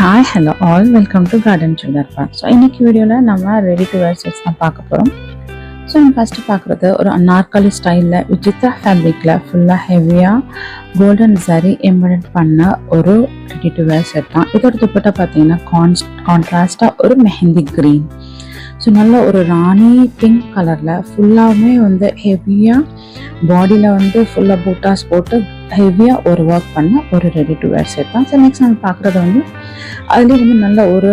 Hi, hello all. Welcome to Garden Childar Park. So, இன்னைக்கு வீடியோல நம்ம ரெடி டு வேர் செட்ஸ் தான் பார்க்க போறோம். ஸோ நம்ம ஃபர்ஸ்ட் பார்க்குறது ஒரு அனார்கலி ஸ்டைலில் விசித்ரா ஃபேப்ரிக்கில் ஃபுல்லாக ஹெவியாக கோல்டன் சரி எம்ப்ராய்டரி பண்ண ஒரு ரெடி டு வேர் செட் தான். இதோட துப்பட்டா பார்த்தீங்கன்னா கான்ட்ராஸ்டாக ஒரு மெஹந்தி க்ரீன். ஸோ நல்ல ஒரு ராணி பிங்க் கலரில் ஃபுல்லாகவுமே வந்து ஹெவியாக பாடியில் வந்து ஃபுல்லாக பூட்டாஸ் போட்டு ஹெவியாக ஒரு ஒர்க் பண்ண ஒரு ரெடி டு வேர் செட் தான். ஸோ நெக்ஸ்ட் நம்ம பார்க்குறது வந்து அதுலேயே வந்து நல்ல ஒரு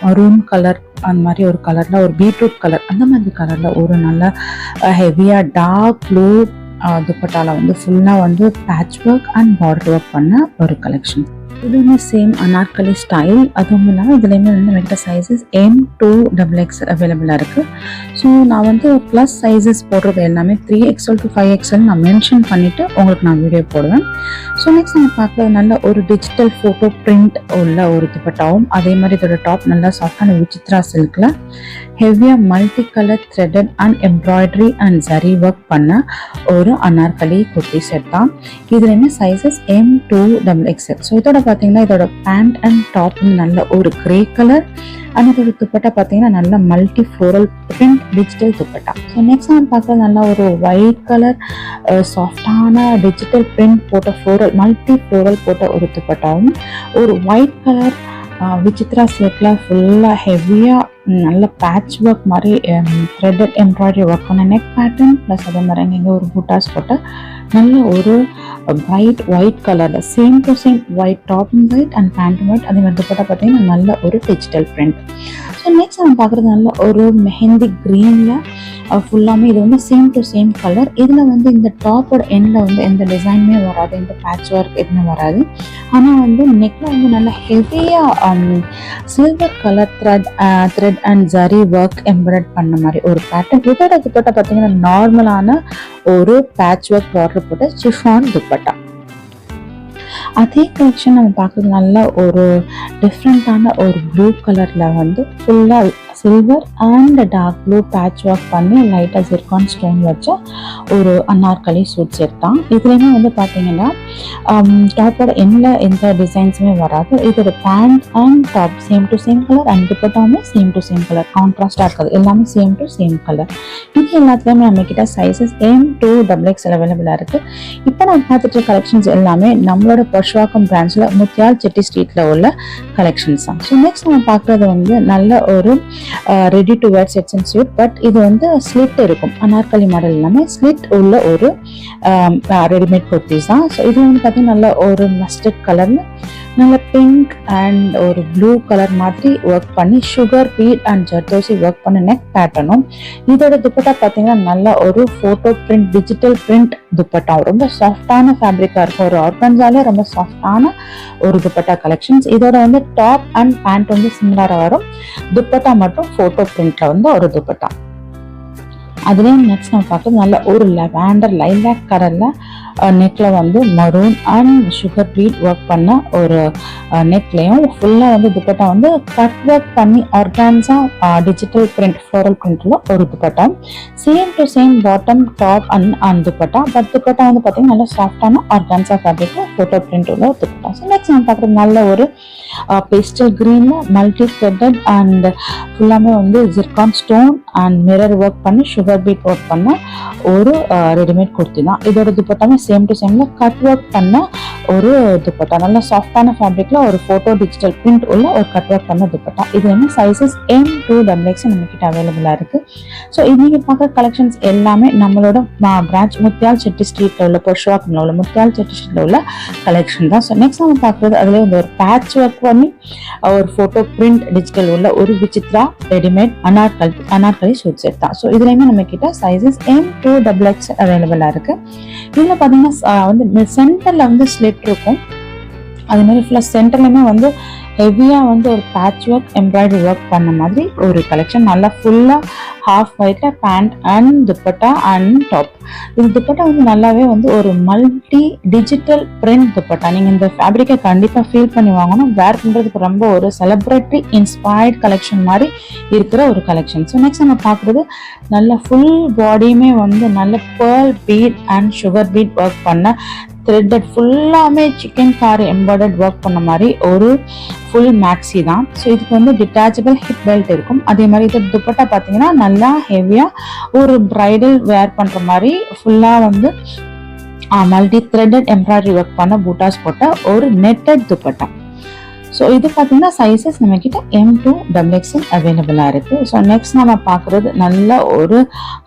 மரூன் கலர் அந்த மாதிரி ஒரு கலரில் ஒரு பீட்ரூட் கலர் அந்த மாதிரி கலரில் ஒரு நல்ல ஹெவியாக டார்க் ப்ளூ துப்பட்டாவில் வந்து ஃபுல்லாக வந்து patch work and border work பண்ண ஒரு கலெக்ஷன். இதுவுமே சேம் அனார்கலி ஸ்டைல். அதுவும் இல்லாமல் இதுலேயுமே வந்து நம்மகிட்ட சைஸஸ் M2XX அவைலபிளாக இருக்குது. ஸோ நான் வந்து ப்ளஸ் சைஸஸ் போடுறது எல்லாமே 3XL to 5XL நான் மென்ஷன் பண்ணிவிட்டு உங்களுக்கு நான் வீடியோ போடுவேன். ஸோ நெக்ஸ்ட் நம்ம பார்க்குறது நல்ல ஒரு டிஜிட்டல் ஃபோட்டோ பிரிண்ட் உள்ள ஒரு துப்பட்டாவும், அதே மாதிரி இதோட டாப் நல்லா சாஃப்டான விசித்ரா சில்கில் ஹெவியாக multi colour threaded and embroidery and சரி ஒர்க் பண்ண ஒரு அனார்கலி குர்த்தி செட் தான். இதுலேயுமே சைஸஸ் M2XXL. ஸோ இதோட பார்த்தீங்கன்னா இதோட பேண்ட் அண்ட் டாப் நல்ல ஒரு கிரே கலர் அண்ட் இதோட துப்பட்டா பார்த்தீங்கன்னா நல்ல multi floral print digital dupatta. So next நம்ம பார்க்குறது நல்ல ஒரு ஒயிட் கலர் சாஃப்டான டிஜிட்டல் பிரிண்ட் போட்ட ஃப்ளோரல் மல்டி ஃப்ளோரல் போட்ட ஒரு துப்பட்டாவும், ஒரு ஒயிட் கலர் விசித்ரா சில்கில் ஃபுல்லாக ஹெவியாக நல்ல பேட்ச் ஒர்க் மாதிரி த்ரெடட் எம்ப்ராய்டரி ஒர்க் பண்ண நெக் பேட்டர்ன் ப்ளஸ் அதே மாதிரி இங்கே ஒரு பூட்டாஸ் போட்ட நல்ல ஒரு பிரைட் ஒயிட் கலரில் same to same white top white and pant white அதே மாதிரி துப்பட்டா பார்த்தீங்கன்னா நல்ல ஒரு டிஜிட்டல் பிரிண்ட். ஸோ நெக்ஸ்ட் நம்ம பார்க்குறது நல்ல ஒரு மெஹந்தி க்ரீனில் ஃபுல்லாமே இது வந்து சேம் டு சேம் கலர். இதில் வந்து இந்த டாப்போட எண்டில் வந்து எந்த டிசைனுமே வராது, எந்த பேட்ச் ஒர்க் எதுவுமே வராது. ஆனால் வந்து நெக்கில் வந்து நல்ல ஹெவியாக silver colour thread and zari work embroidery பண்ண மாதிரி ஒரு பேட்டர்ன். இதோட துப்பட்டா பார்த்தீங்கன்னா நார்மலான ஒரு பேட்ச் ஒர்க் பார்டர் போட்ட சிஃபான் துப்பட்டா. அதே கலெக்ஷன் நம்ம பார்க்குறது நல்ல ஒரு டிஃப்ரெண்ட்டான ஒரு ப்ளூ கலரில் வந்து ஃபுல்லாக silver and dark blue patch work பண்ணி லைட்டாக ஜிர்கான் ஸ்டோன் வச்ச ஒரு அனார்கலி சூட் செட் தான். இதுலேயுமே வந்து பார்த்தீங்கன்னா டாப்போட எந்த டிசைன்ஸுமே வராது. இதோட pant and top same to same colour and துப்பட்டாவுமே சேம் டு சேம் கலர் கான்ட்ராஸ்டாக இருக்காது, எல்லாமே சேம் டு சேம் கலர். இது எல்லாத்துலேயுமே நம்மக்கிட்ட சைஸஸ் M2XXL அவைலபிளாக இருக்குது. இப்போ நம்ம பார்த்துட்டு கலெக்ஷன்ஸ் எல்லாமே நம்மளோட பர்ஷ்வாக்கம் பிரான்ச்சில் முத்தியால் செட்டி ஸ்ட்ரீட்டில் உள்ள கலெக்ஷன்ஸ் தான். ஸோ நெக்ஸ்ட் நம்ம பார்க்குறது வந்து நல்ல ஒரு ready to wear sets and sweet. But இது வந்து ஸ்லிட் இருக்கும், அனார்கலி மாடல் எல்லாமே ஸ்லிட் உள்ள ஒரு ரெடிமேட் குர்த்திஸ் தான். ஸோ இது வந்து பார்த்தீங்கன்னா நல்ல ஒரு மஸ்டர்ட் கலரில் நல்ல பிங்க் அண்ட் ஒரு ப்ளூ கலர் மாதிரி ஒர்க் பண்ணி sugar beat and zardozi work பண்ண நெக் பேட்டர்னும், இதோட துப்பட்டா பார்த்தீங்கன்னா நல்ல ஒரு photo print digital print dupatta. ரொம்ப சாஃப்டான ஃபேப்ரிக்காக இருக்கும், ஒரு ஆர்கன்ஸாலே ரொம்ப சாஃப்டான ஒரு துப்பட்டா கலெக்ஷன்ஸ். இதோட வந்து டாப் அண்ட் பேண்ட் வந்து சிமிலராக வரும், துப்பட்டா மட்டும் ஃபோட்டோ பிரிண்ட்ல வந்து ஒரு துப்பட்டா. அதுலேயும் நெக்ஸ்ட் நம்ம பார்க்குறது நல்ல ஒரு லைலாக் கலரில் நெக்கில் வந்து maroon and sugar beat work பண்ண ஒரு நெக்லையும் ஃபுல்லாக வந்து துப்பட்டா வந்து கட் ஒர்க் பண்ணி ஆர்கான்ஸா டிஜிட்டல் பிரிண்ட் ஃப்ளோரல் பிரிண்டில் ஒரு dupatta. Same to same bottom top and dupatta. But dupatta வந்து பார்த்தீங்கன்னா நல்லா சாஃப்டான ஆர்கான்ஸா ஃபேப்ரிக்கில் ஃபோட்டோ பிரிண்ட் உள்ள ஒரு துப்பட்டா. ஸோ நெக்ஸ்ட் நம்ம பார்க்குறது நல்ல ஒரு பேஸ்டல் க்ரீனில் மல்டி த்ரெடட் அண்ட் ஃபுல்லாமே வந்து zircon stone and mirror work பண்ணி சுகர் பீட் ஒர்க் பண்ண ஒரு ரெடிமேட் குர்த்தி தான். இதோட துப்பட்டாமே சேம் டு சேம்ல கட் ஒர்க் பண்ண ஒரு துப்பட்டா, நல்ல சாஃப்டான ஃபேப்ரிக்ல ஒரு ஃபோட்டோ டிஜிட்டல் பிரிண்ட் உள்ள ஒரு கட் ஒர்க் பண்ண துப்பட்டா. இது வந்து சைஸஸ் M2XX நம்ம கிட்ட அவைலபிளா இருக்கு. ஸோ நீங்க பார்க்குற கலெக்ஷன்ஸ் எல்லாமே நம்மளோட பிரான்ச் முத்தியால் செட்டி ஸ்ட்ரீட்ல உள்ள பர்ஷ்வாக்கம்ல உள்ள முத்தியால் செட்டி ஸ்ட்ரீட்ல உள்ள கலெக்ஷன் தான். ஸோ நெக்ஸ்ட் நம்ம பார்க்குறது அதுல வந்து ஒரு பேட்ச் ஒர்க் பண்ணி ஒரு ஃபோட்டோ பிரிண்ட் டிஜிட்டல் உள்ள ஒரு Vichitra readymade Anarkali suit set தான். ஸோ இதுலையுமே நம்ம கிட்ட சைஸஸ் M2XX அவைலபிளா இருக்கு. இதுல பாத்தீங்கன்னா வந்து சென்டர்ல வந்து ஸ்லிட் இருக்கும், அது மாதிரி ஃபுல்லாக சென்டர்லையுமே வந்து ஹெவியாக வந்து ஒரு பேட்ச் ஒர்க் எம்ப்ராய்டரி ஒர்க் பண்ண மாதிரி ஒரு கலெக்ஷன். நல்லா ஃபுல்லாக ஹாஃப் ஒயிட்டில் pant and dupatta and top. இது துப்பட்டா வந்து நல்லாவே வந்து ஒரு மல்டி டிஜிட்டல் பிரிண்ட் துப்பட்டா. நீங்கள் இந்த ஃபேப்ரிக்கை கண்டிப்பாக ஃபீல் பண்ணி வாங்கணும். வேர் பண்ணுறதுக்கு ரொம்ப ஒரு செலிப்ரிட்டி இன்ஸ்பயர்ட் கலெக்ஷன் மாதிரி இருக்கிற ஒரு கலெக்ஷன். ஸோ நெக்ஸ்ட் நம்ம பார்க்குறது நல்ல ஃபுல் பாடியுமே வந்து நல்ல pearl beat and sugar beat work பண்ண த்ரெட்டட் ஃபுல்லாமே சிக்கன் காரி எம்பாய்டர்ட் ஒர்க் பண்ண மாதிரி ஒரு ஃபுல் மேக்ஸி தான். ஸோ இதுக்கு வந்து டிட்டாச்சபிள் ஹிப் பெல்ட் இருக்கும். அதே மாதிரி இது துப்பட்டா பார்த்தீங்கன்னா நல்லா ஹெவியாக ஒரு பிரைடல் வேர் பண்ணுற மாதிரி ஃபுல்லாக வந்து மல்டி த்ரெட்டட் எம்ப்ராய்டரி ஒர்க் பண்ண பூட்டாஸ் போட்ட ஒரு நெட்டட் துப்பட்டா. ஸோ இது பார்த்தீங்கன்னா சைஸஸ் நம்மக்கிட்ட M2 XXL அவைலபிளாக இருக்குது. ஸோ நெக்ஸ்ட் நம்ம பார்க்குறது நல்ல ஒரு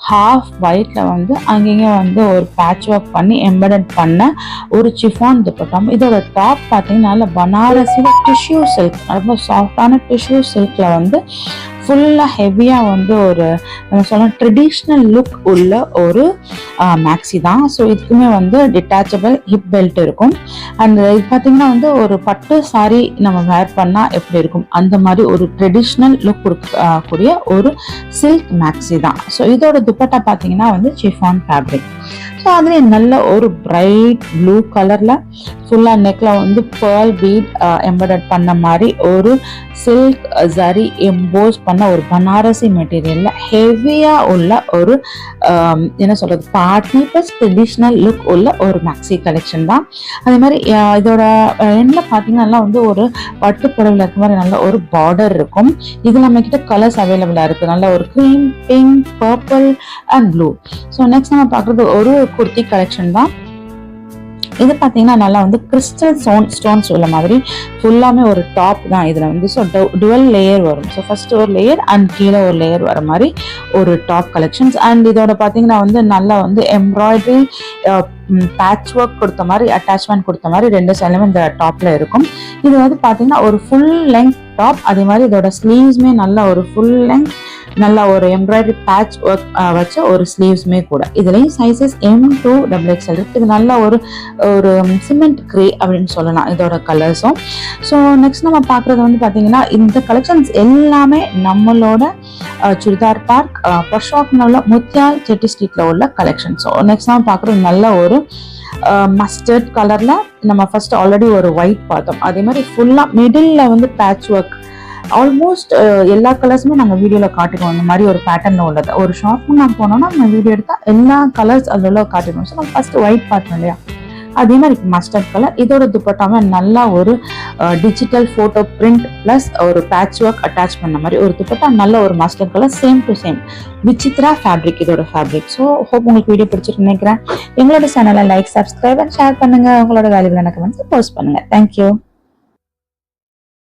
ஹாஃப் ஒயிட்டில் வந்து அங்கேயும் வந்து ஒரு பேட்ச் ஒர்க் பண்ணி எம்பெடட் பண்ண ஒரு சிஃபான் துப்பட்டம். இதோட டாப் பார்த்தீங்கன்னா நல்ல பனாரஸில் டிஷ்யூ சில்க், ரொம்ப சாஃப்டான டிஷ்யூ சில்கில் வந்து ஃபுல்லாக ஹெவியாக வந்து ஒரு நம்ம சொல்லலாம் ட்ரெடிஷ்னல் லுக் உள்ள ஒரு மேக்ஸி தான். ஸோ இதுக்குமே வந்து டிட்டாச்சபிள் ஹிப் பெல்ட் இருக்கும். அண்ட் இது பார்த்தீங்கன்னா வந்து ஒரு பட்டு சாரி நம்ம வேர் பண்ணால் எப்படி இருக்கும் அந்த மாதிரி ஒரு ட்ரெடிஷ்னல் லுக் கொடுக்கக்கூடிய ஒரு சில்க் மேக்ஸி தான். ஸோ இதோட துப்பட்டா பார்த்தீங்கன்னா வந்து சிஃபான் ஃபேப்ரிக். ஸோ அதுலேயே நல்ல ஒரு பிரைட் ப்ளூ கலரில் ஃபுல்லாக நெக்கில் வந்து பேர்ல் பீட் எம்பெடட் பண்ண மாதிரி ஒரு சில்க் ஜரி எம்போஸ் பண்ண ஒரு பனாரசி மெட்டீரியலில் ஹெவியாக உள்ள ஒரு என்ன சொல்கிறது பார்ட்டி ப்ளஸ் ட்ரெடிஷ்னல் லுக் உள்ள ஒரு மேக்ஸி கலெக்ஷன் தான். அதே மாதிரி இதோட என்ன பார்த்தீங்கன்னா வந்து ஒரு பட்டு புடவையில் இருக்க மாதிரி நல்ல ஒரு பார்டர் இருக்கும். இது நம்மக்கிட்ட கலர்ஸ் அவைலபிளாக இருக்குது. நல்ல ஒரு cream, pink, purple and blue. So next நம்ம பார்க்குறது ஒரு குர்த்தி கலெக்ஷன் தான். இது பார்த்தீங்கன்னா நல்லா வந்து கிறிஸ்டல் ஸ்டோன்ஸ் உள்ள மாதிரி ஃபுல்லாமே ஒரு டாப் தான் இதில் வந்து. ஸோ டுவெல் லேயர் வரும். ஸோ ஃபர்ஸ்ட் ஒரு லேயர் அண்ட் கீழே ஒரு லேயர் வர மாதிரி ஒரு டாப் கலெக்ஷன்ஸ். அண்ட் இதோட பார்த்தீங்கன்னா வந்து நல்லா வந்து எம்ப்ராய்டரி பேட்ச் ஒர்க் கொடுத்த மாதிரி அட்டாச்மெண்ட் கொடுத்த மாதிரி ரெண்டு சைடுமே இந்த டாப்ல இருக்கும். இது வந்து பார்த்தீங்கன்னா ஒரு ஃபுல் லெங்க் டாப். அதே மாதிரி இதோட ஸ்லீவ்ஸுமே நல்லா ஒரு ஃபுல் லெங்க் நல்லா ஒரு எம்ப்ராய்டரி பேட்ச் ஒர்க் வச்ச ஒரு ஸ்லீவ்ஸுமே கூட. இதுலேயும் சைஸஸ் M2 XXL இருக்குது. இது நல்ல ஒரு ஒரு சிமெண்ட் கிரே அப்படின்னு சொல்லலாம் இதோட கலர்ஸும். ஸோ நெக்ஸ்ட் நம்ம பார்க்குறது வந்து பார்த்தீங்கன்னா இந்த கலெக்ஷன்ஸ் எல்லாமே நம்மளோட சுடிதார் பார்க் பர்ஷாக்னோட முத்தியால் செட்டி ஸ்ட்ரீட்டில் உள்ள கலெக்ஷன். ஸோ நெக்ஸ்ட் நம்ம பார்க்குறது நல்ல ஒரு மஸ்டர்ட் கலரில் நம்ம ஃபர்ஸ்ட் ஆல்ரெடி ஒரு ஒயிட் பார்த்தோம். அதே மாதிரி ஃபுல்லாக மிடில் வந்து பேட்ச் ஒர்க் ஆல்மோஸ்ட் எல்லா கலர்ஸுமே நாங்கள் வீடியோவில் காட்டிடுவோம். இந்த மாதிரி ஒரு பேட்டர்னில் உள்ளது ஒரு ஷாப்பும் நான் போனோம்னா நம்ம வீடியோ எடுத்தால் எல்லா கலர்ஸ் அதில் காட்டிடுவோம். ஸோ நம்ம ஃபர்ஸ்ட் ஒயிட் பார்த்தோம் இல்லையா, அதே மாதிரி மஸ்டர்ட் கலர். இதோட துப்பட்டாமே நல்லா ஒரு டிஜிட்டல் ஃபோட்டோ பிரிண்ட் ப்ளஸ் ஒரு பேட்ச் ஒர்க் அட்டாச் பண்ண மாதிரி ஒரு துப்பட்டா. நல்ல ஒரு mustard colour, same to same Vichitra fabric இதோட ஃபேப்ரிக். ஸோ ஹோப் உங்களுக்கு வீடியோ பிடிச்சிட்டு நினைக்கிறேன். எங்களோட சேனலை லைக், சப்ஸ்கிரைப் அண்ட் ஷேர் பண்ணுங்கள். உங்களோட வேல்யூபிளான கமெண்ட்ஸ் போஸ்ட் பண்ணுங்கள். தேங்க்யூ.